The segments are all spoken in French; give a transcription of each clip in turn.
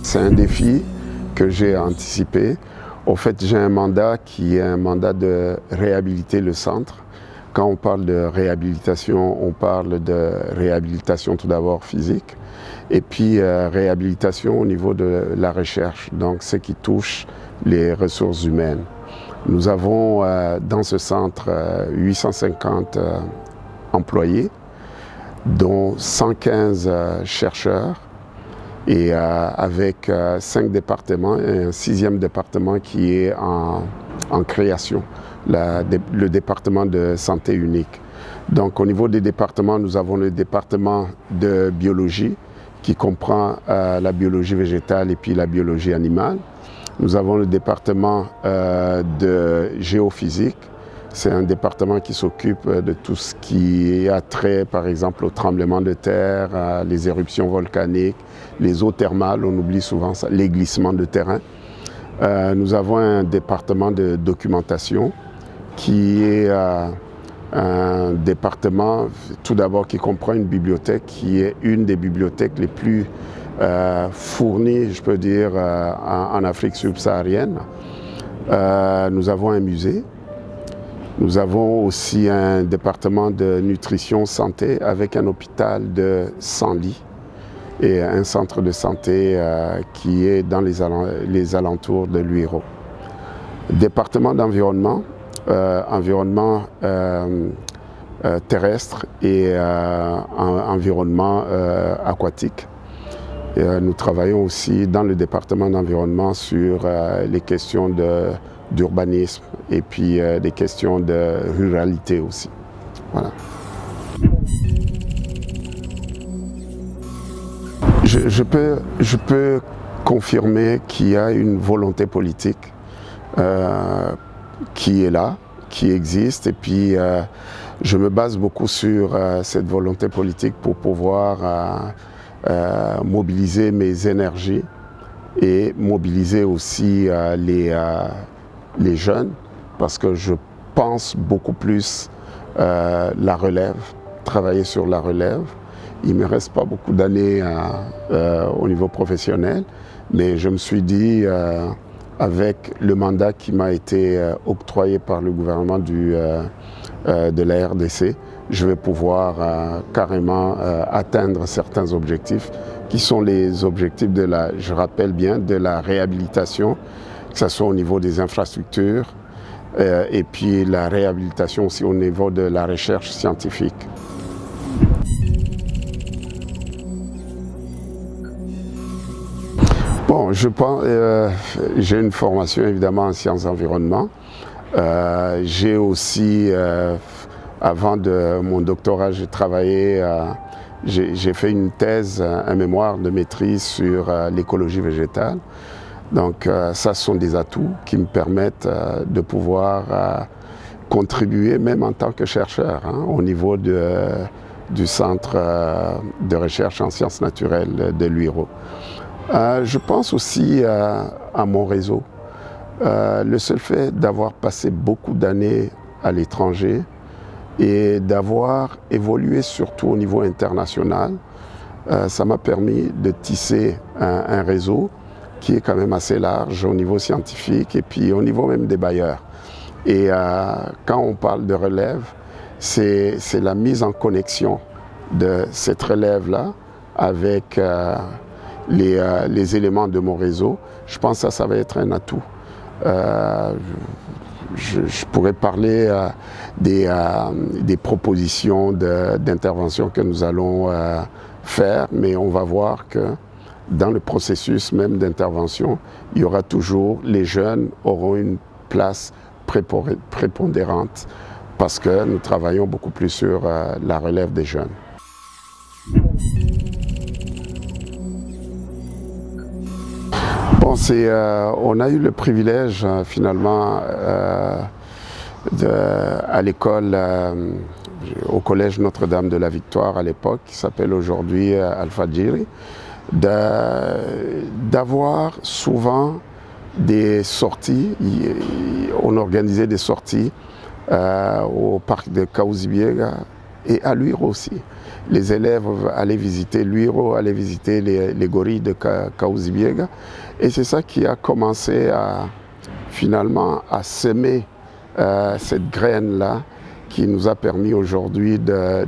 C'est un défi que j'ai anticipé. Au fait, j'ai un mandat qui est un mandat de réhabiliter le centre. Quand on parle de réhabilitation, on parle de réhabilitation tout d'abord physique et puis réhabilitation au niveau de la recherche, donc ce qui touche les ressources humaines. Nous avons dans ce centre 850 employés, dont 115 chercheurs, et avec 5 départements et un 6e département qui est en création, le département de santé unique. Donc au niveau des départements, nous avons le département de biologie qui comprend la biologie végétale et puis la biologie animale. Nous avons le département de géophysique. C'est un département qui s'occupe de tout ce qui a trait, par exemple, au tremblement de terre, les éruptions volcaniques, les eaux thermales, on oublie souvent ça, les glissements de terrain. Nous avons un département de documentation qui est un département, tout d'abord, qui comprend une bibliothèque qui est une des bibliothèques les plus fournies, je peux dire, en Afrique subsaharienne. Nous avons un musée. Nous avons aussi un département de nutrition santé avec un hôpital de 100 lits et un centre de santé qui est dans les alentours de Luiro. Département d'environnement, environnement terrestre et environnement aquatique. Nous travaillons aussi dans le département d'environnement sur les questions d'urbanisme et puis des questions de ruralité aussi. Voilà. Je peux confirmer qu'il y a une volonté politique qui est là, qui existe, et puis je me base beaucoup sur cette volonté politique pour pouvoir mobiliser mes énergies et mobiliser aussi les jeunes, parce que je pense beaucoup plus la relève, travailler sur la relève. Il ne me reste pas beaucoup d'années au niveau professionnel, mais je me suis dit, avec le mandat qui m'a été octroyé par le gouvernement de la RDC, je vais pouvoir carrément atteindre certains objectifs qui sont les objectifs je rappelle bien, de la réhabilitation, que ce soit au niveau des infrastructures et puis la réhabilitation aussi au niveau de la recherche scientifique. Bon, je pense, j'ai une formation évidemment en sciences environnement. J'ai aussi, avant de mon doctorat, j'ai travaillé, j'ai fait une thèse, un mémoire de maîtrise sur l'écologie végétale. Donc ça, ce sont des atouts qui me permettent de pouvoir contribuer, même en tant que chercheur, au niveau du centre de recherche en sciences naturelles de Luiro. Je pense aussi à mon réseau. Le seul fait d'avoir passé beaucoup d'années à l'étranger et d'avoir évolué surtout au niveau international, ça m'a permis de tisser un réseau qui est quand même assez large au niveau scientifique et puis au niveau même des bailleurs. Et quand on parle de relève, c'est la mise en connexion de cette relève-là avec les éléments de mon réseau. Je pense que ça va être un atout. Je pourrais parler des propositions d'intervention que nous allons faire, mais on va voir que dans le processus même d'intervention, il y aura toujours, les jeunes auront une place prépondérante parce que nous travaillons beaucoup plus sur la relève des jeunes. Bon, on a eu le privilège finalement à l'école, au collège Notre-Dame de la Victoire à l'époque, qui s'appelle aujourd'hui Al-Fadjiri, d'avoir souvent des sorties. On organisait des sorties au parc de Kaouzi-Biega et à Luiro aussi. Les élèves allaient visiter Luiro, allaient visiter les gorilles de Kaouzi-Biega. Et c'est ça qui a commencé finalement à semer cette graine-là qui nous a permis aujourd'hui de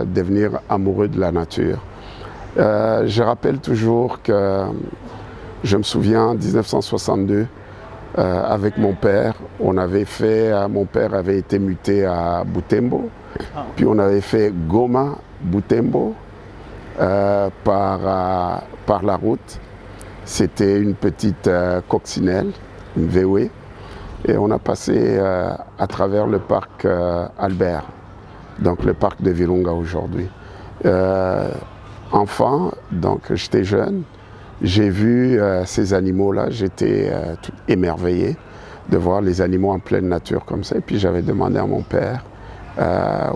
devenir amoureux de la nature. Je rappelle toujours que je me souviens en 1962, avec mon père, mon père avait été muté à Butembo, puis on avait fait Goma, Butembo, par la route. C'était une petite coccinelle, une VW, et on a passé à travers le parc Albert, donc le parc de Virunga aujourd'hui. Enfant, donc j'étais jeune, j'ai vu ces animaux-là, j'étais tout émerveillé de voir les animaux en pleine nature comme ça. Et puis j'avais demandé à mon père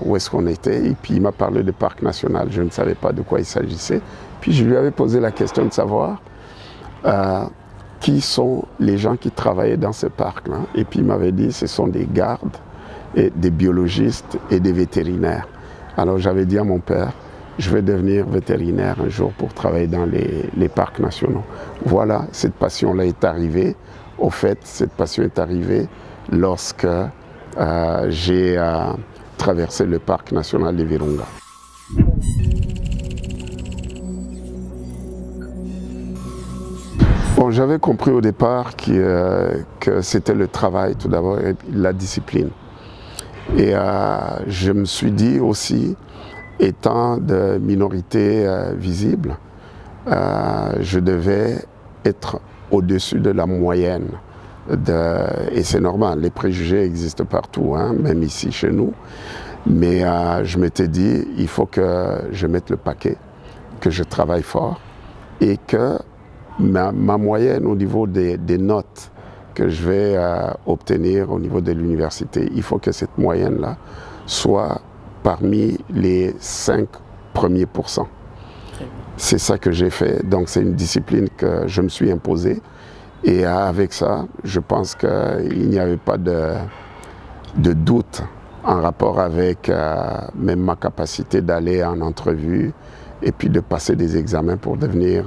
où est-ce qu'on était, et puis il m'a parlé de parc national, je ne savais pas de quoi il s'agissait. Puis je lui avais posé la question de savoir qui sont les gens qui travaillaient dans ce parc-là. Et puis il m'avait dit ce sont des gardes, et des biologistes et des vétérinaires. Alors j'avais dit à mon père, je vais devenir vétérinaire un jour pour travailler dans les parcs nationaux. Voilà, cette passion-là est arrivée. Au fait, cette passion est arrivée lorsque j'ai traversé le parc national de Virunga. Bon, j'avais compris au départ que c'était le travail tout d'abord et la discipline. Et je me suis dit aussi, étant de minorité visible, je devais être au-dessus de la moyenne. Et c'est normal, les préjugés existent partout, hein, même ici chez nous. Mais je m'étais dit, il faut que je mette le paquet, que je travaille fort et que ma moyenne au niveau des notes que je vais obtenir au niveau de l'université, il faut que cette moyenne-là soit parmi les 5 premiers pourcents. C'est ça que j'ai fait. Donc c'est une discipline que je me suis imposée. Et avec ça, je pense qu'il n'y avait pas de doute en rapport avec même ma capacité d'aller en entrevue et puis de passer des examens pour devenir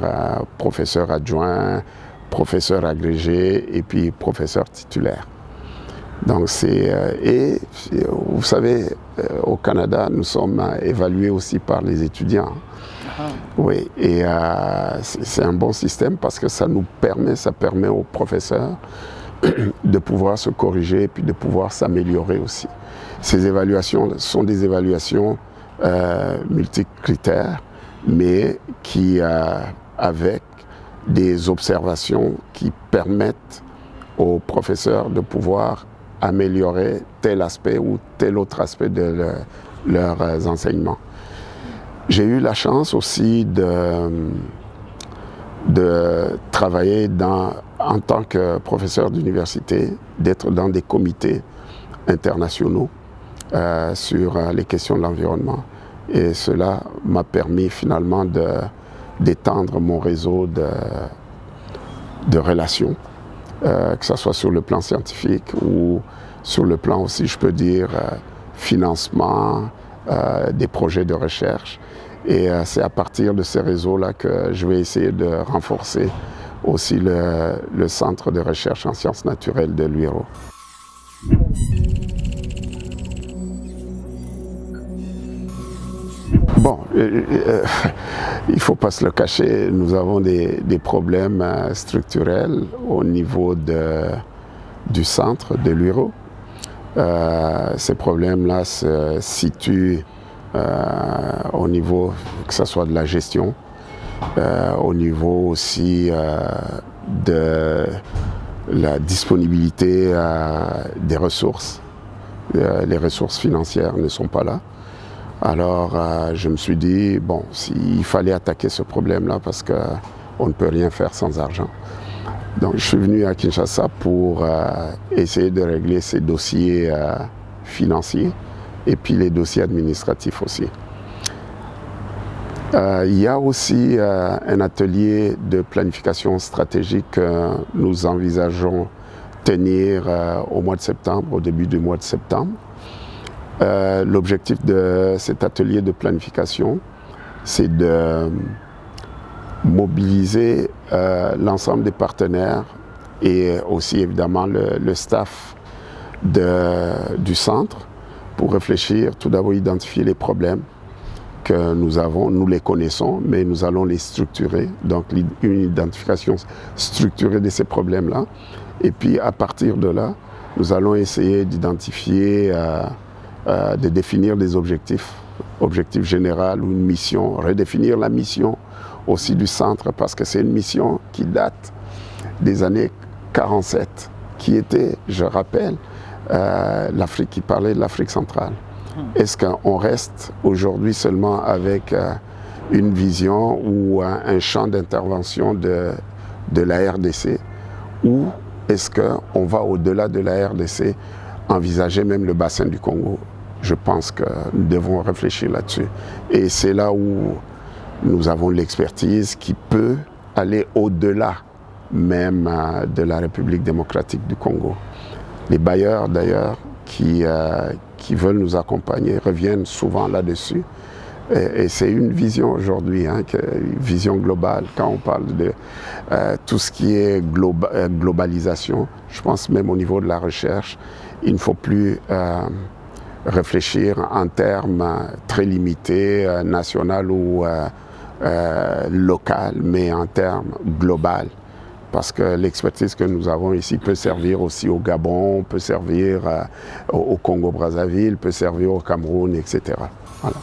professeur adjoint, professeur agrégé et puis professeur titulaire. Donc et vous savez, au Canada, nous sommes évalués aussi par les étudiants. Oui, et c'est un bon système parce que ça permet aux professeurs de pouvoir se corriger et puis de pouvoir s'améliorer aussi. Ces évaluations sont des évaluations multicritères, mais qui, avec des observations qui permettent aux professeurs de pouvoir améliorer tel aspect ou tel autre aspect de leurs enseignements. J'ai eu la chance aussi de travailler en tant que professeur d'université, d'être dans des comités internationaux sur les questions de l'environnement. Et cela m'a permis finalement d'étendre mon réseau de relations, que ce soit sur le plan scientifique ou sur le plan aussi, je peux dire, financement, des projets de recherche. Et c'est à partir de ces réseaux-là que je vais essayer de renforcer aussi le centre de recherche en sciences naturelles de Luiro. Bon, il ne faut pas se le cacher, nous avons des problèmes structurels au niveau du centre de Luiro. Ces problèmes-là se situent au niveau, que ce soit de la gestion, au niveau aussi de la disponibilité des ressources. Les ressources financières ne sont pas là. Alors je me suis dit, bon, il fallait attaquer ce problème-là parce qu'on ne peut rien faire sans argent. Donc je suis venu à Kinshasa pour essayer de régler ces dossiers financiers et puis les dossiers administratifs aussi. Il y a aussi un atelier de planification stratégique que nous envisageons tenir au mois de septembre, au début du mois de septembre. L'objectif de cet atelier de planification, c'est de mobiliser l'ensemble des partenaires et aussi évidemment le staff du centre pour réfléchir, tout d'abord identifier les problèmes que nous avons, nous les connaissons, mais nous allons les structurer, donc une identification structurée de ces problèmes-là. Et puis à partir de là, nous allons essayer d'identifier, de définir des objectifs généraux ou une mission, redéfinir la mission aussi du centre, parce que c'est une mission qui date des années 47, qui était, je rappelle, l'Afrique, qui parlait de l'Afrique centrale. Est-ce qu'on reste aujourd'hui seulement avec une vision ou un champ d'intervention de la RDC, ou est-ce qu'on va au-delà de la RDC envisager même le bassin du Congo? Je pense que nous devons réfléchir là-dessus. Et c'est là où nous avons l'expertise qui peut aller au-delà même de la République démocratique du Congo. Les bailleurs d'ailleurs qui veulent nous accompagner reviennent souvent là-dessus. Et c'est une vision aujourd'hui, une vision globale. Quand on parle de tout ce qui est globalisation, je pense même au niveau de la recherche, il ne faut plus réfléchir en termes très limités, national ou local, mais en termes global. Parce que l'expertise que nous avons ici peut servir aussi au Gabon, peut servir au Congo-Brazzaville, peut servir au Cameroun, etc. Voilà.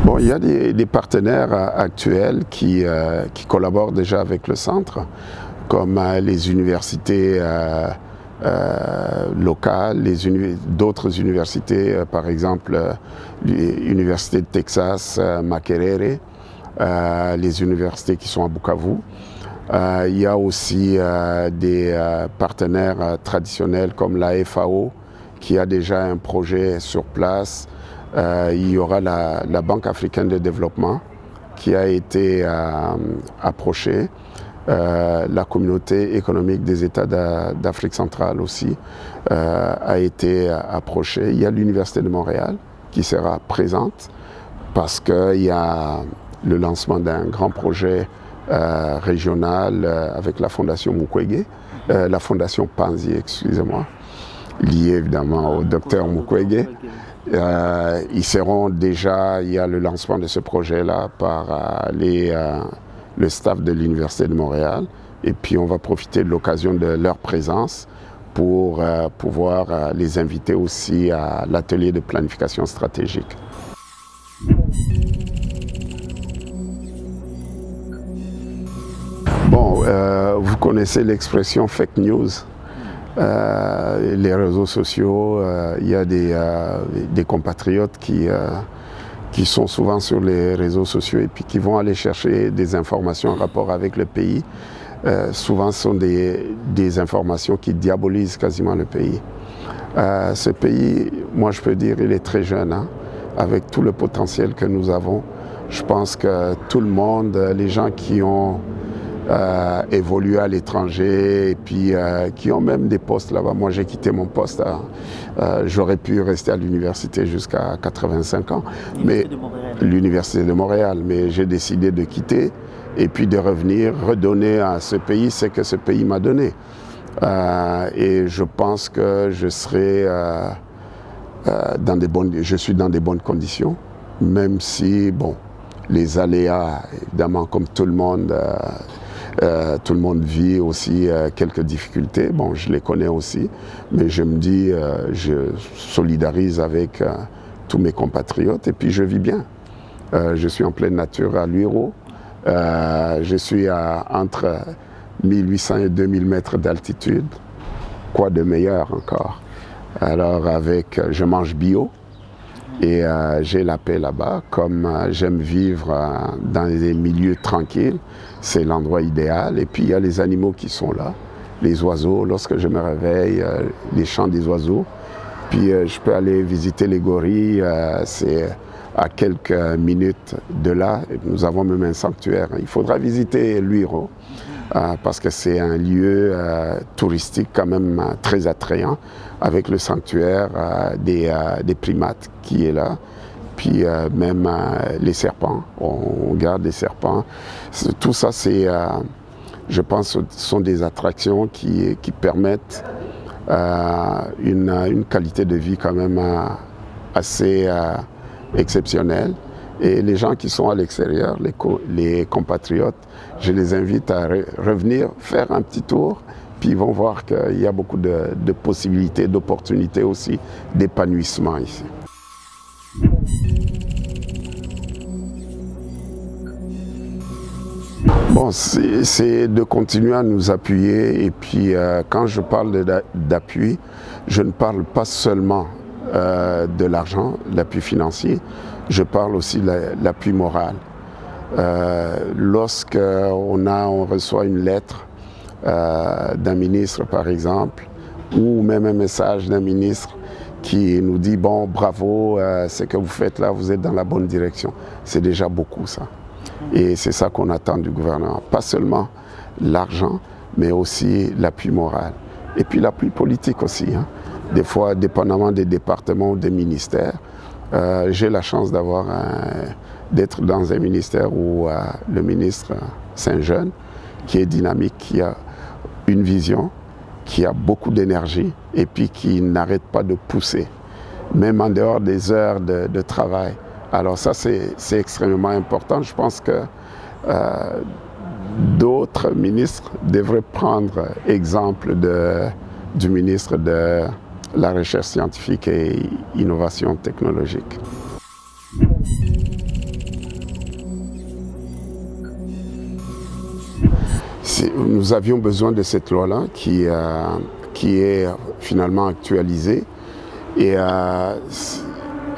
Bon, il y a des partenaires actuels qui collaborent déjà avec le centre, comme les universités locales, d'autres universités, par exemple l'université de Texas, Makerere, les universités qui sont à Bukavu. Il y a aussi des partenaires traditionnels comme la FAO qui a déjà un projet sur place. Il y aura la Banque africaine de développement qui a été approchée. La communauté économique des États d'Afrique centrale aussi a été approchée. Il y a l'Université de Montréal qui sera présente parce qu'il y a le lancement d'un grand projet régional avec la Fondation Mukwege, la Fondation Panzi, excusez-moi, liée évidemment au docteur Mukwege. Ils seront déjà, il y a le lancement de ce projet-là par le staff de l'Université de Montréal, et puis on va profiter de l'occasion de leur présence pour pouvoir les inviter aussi à l'atelier de planification stratégique. Bon, vous connaissez l'expression fake news. Les réseaux sociaux, il y a des compatriotes qui sont souvent sur les réseaux sociaux et puis qui vont aller chercher des informations en rapport avec le pays. Souvent, ce sont des informations qui diabolisent quasiment le pays. Ce pays, moi je peux dire, il est très jeune, hein, avec tout le potentiel que nous avons. Je pense que tout le monde, les gens qui ont évolué à l'étranger et puis qui ont même des postes là-bas. Moi, j'ai quitté mon poste. J'aurais pu rester à l'université jusqu'à 85 ans. L'Université de Montréal. Mais j'ai décidé de quitter et puis de revenir, redonner à ce pays ce que ce pays m'a donné. Et je pense que je serai je suis dans des bonnes conditions, même si, bon, les aléas, évidemment, comme tout le monde vit aussi quelques difficultés. Bon, je les connais aussi, mais je me dis, je solidarise avec tous mes compatriotes et puis je vis bien. Je suis en pleine nature à Luiro. Je suis entre 1800 et 2000 mètres d'altitude. Quoi de meilleur encore? Alors, je mange bio. Et j'ai la paix là-bas. Comme j'aime vivre dans des milieux tranquilles, c'est l'endroit idéal. Et puis il y a les animaux qui sont là, les oiseaux. Lorsque je me réveille, les chants des oiseaux. Puis je peux aller visiter les gorilles, c'est à quelques minutes de là. Nous avons même un sanctuaire. Il faudra visiter Luiro parce que c'est un lieu touristique quand même très attrayant avec le sanctuaire des primates qui est là. Puis même les serpents, on garde les serpents. Tout ça, c'est, je pense, sont des attractions qui permettent une qualité de vie quand même assez exceptionnelle. Et les gens qui sont à l'extérieur, les compatriotes, je les invite à revenir faire un petit tour, puis ils vont voir qu'il y a beaucoup de possibilités, d'opportunités aussi, d'épanouissement ici. Bon, c'est de continuer à nous appuyer et puis quand je parle d'appui, je ne parle pas seulement de l'argent, l'appui financier, je parle aussi de l'appui moral. Lorsqu'on reçoit une lettre d'un ministre par exemple, ou même un message d'un ministre qui nous dit « bon, bravo, ce que vous faites là, vous êtes dans la bonne direction », c'est déjà beaucoup ça. Et c'est ça qu'on attend du gouvernement. Pas seulement l'argent, mais aussi l'appui moral. Et puis l'appui politique aussi. Hein. Des fois, dépendamment des départements ou des ministères, j'ai la chance d'être dans un ministère où le ministre, c'est un jeune qui est dynamique, qui a une vision, qui a beaucoup d'énergie et puis qui n'arrête pas de pousser, même en dehors des heures de travail. Alors ça, c'est extrêmement important. Je pense que d'autres ministres devraient prendre exemple du ministre de la Recherche scientifique et innovation technologique. Nous avions besoin de cette loi-là qui est finalement actualisée. Et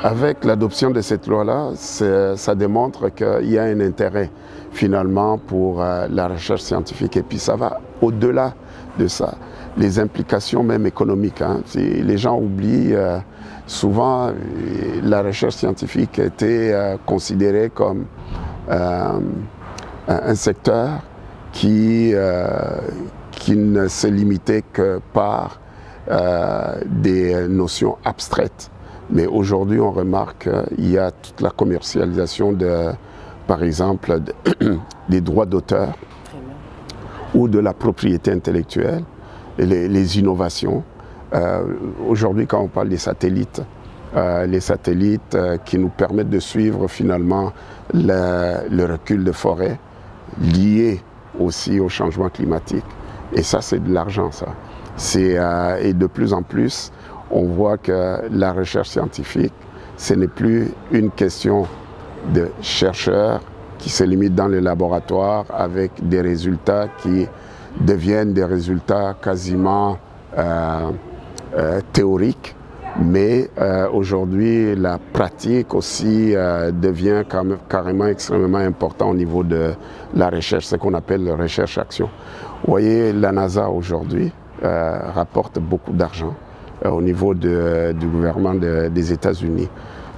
avec l'adoption de cette loi-là, ça démontre qu'il y a un intérêt finalement pour la recherche scientifique. Et puis ça va au-delà de ça. Les implications même économiques. Hein. Les gens oublient souvent la recherche scientifique était considérée comme un secteur qui ne se limitait que par des notions abstraites. Mais aujourd'hui, on remarque qu'il y a toute la commercialisation par exemple, des droits d'auteur ou de la propriété intellectuelle, et les innovations. Aujourd'hui, quand on parle des satellites, les satellites qui nous permettent de suivre finalement le recul de forêt lié aussi au changement climatique. Et ça, c'est de l'argent, ça. Et de plus en plus, on voit que la recherche scientifique, ce n'est plus une question de chercheurs qui se limitent dans les laboratoires avec des résultats qui deviennent des résultats quasiment théoriques, mais aujourd'hui la pratique aussi devient carrément extrêmement important au niveau de la recherche, ce qu'on appelle la recherche-action. Vous voyez, la NASA aujourd'hui rapporte beaucoup d'argent au niveau du gouvernement des États-Unis.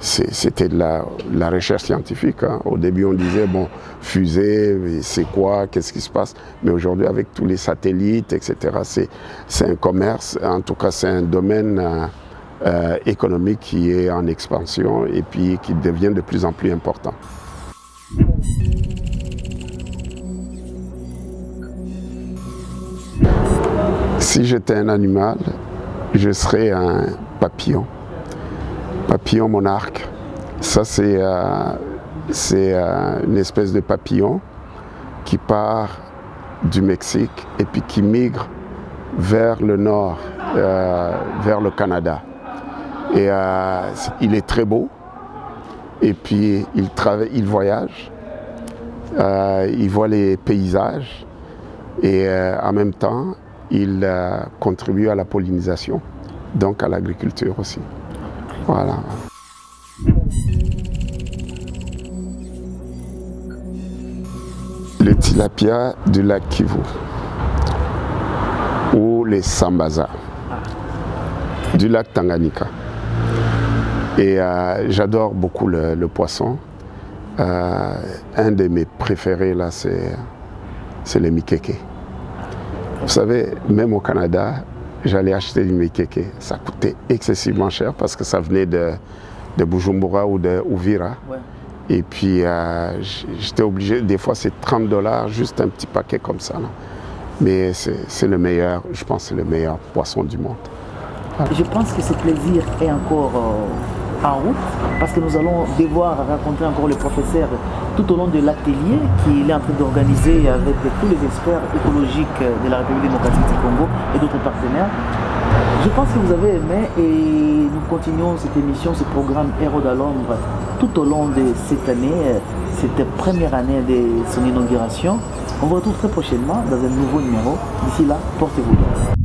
C'était de la recherche scientifique. Hein. Au début, on disait, bon, fusée, c'est quoi, qu'est-ce qui se passe? Mais aujourd'hui, avec tous les satellites, etc., c'est un commerce, en tout cas, c'est un domaine économique qui est en expansion et puis qui devient de plus en plus important. Si j'étais un animal, je serais un papillon. Papillon monarque. Ça, c'est une espèce de papillon qui part du Mexique et puis qui migre vers le nord, vers le Canada. Et il est très beau. Et puis, il voyage. Il voit les paysages. Et en même temps, il contribue à la pollinisation, donc à l'agriculture aussi. Voilà. tilapia du lac Kivu ou les Sambaza du lac Tanganyika. Et j'adore beaucoup le poisson. Un de mes préférés là, c'est le mikeke. Vous savez, même au Canada, j'allais acheter du mikeke. Ça coûtait excessivement cher parce que ça venait de Bujumbura ou de Uvira. Ouais. Et puis j'étais obligé, des fois c'est $30, juste un petit paquet comme ça. Là. Mais c'est le meilleur, je pense que c'est le meilleur poisson du monde. Je pense que ce plaisir est encore en route parce que nous allons devoir rencontrer encore le professeur tout au long de l'atelier qu'il est en train d'organiser avec tous les experts écologiques de la République démocratique du Congo et d'autres partenaires. Je pense que vous avez aimé et nous continuons cette émission, ce programme Héros de l'ombre tout au long de cette année, cette première année de son inauguration. On vous retrouve très prochainement dans un nouveau numéro. D'ici là, portez-vous bien.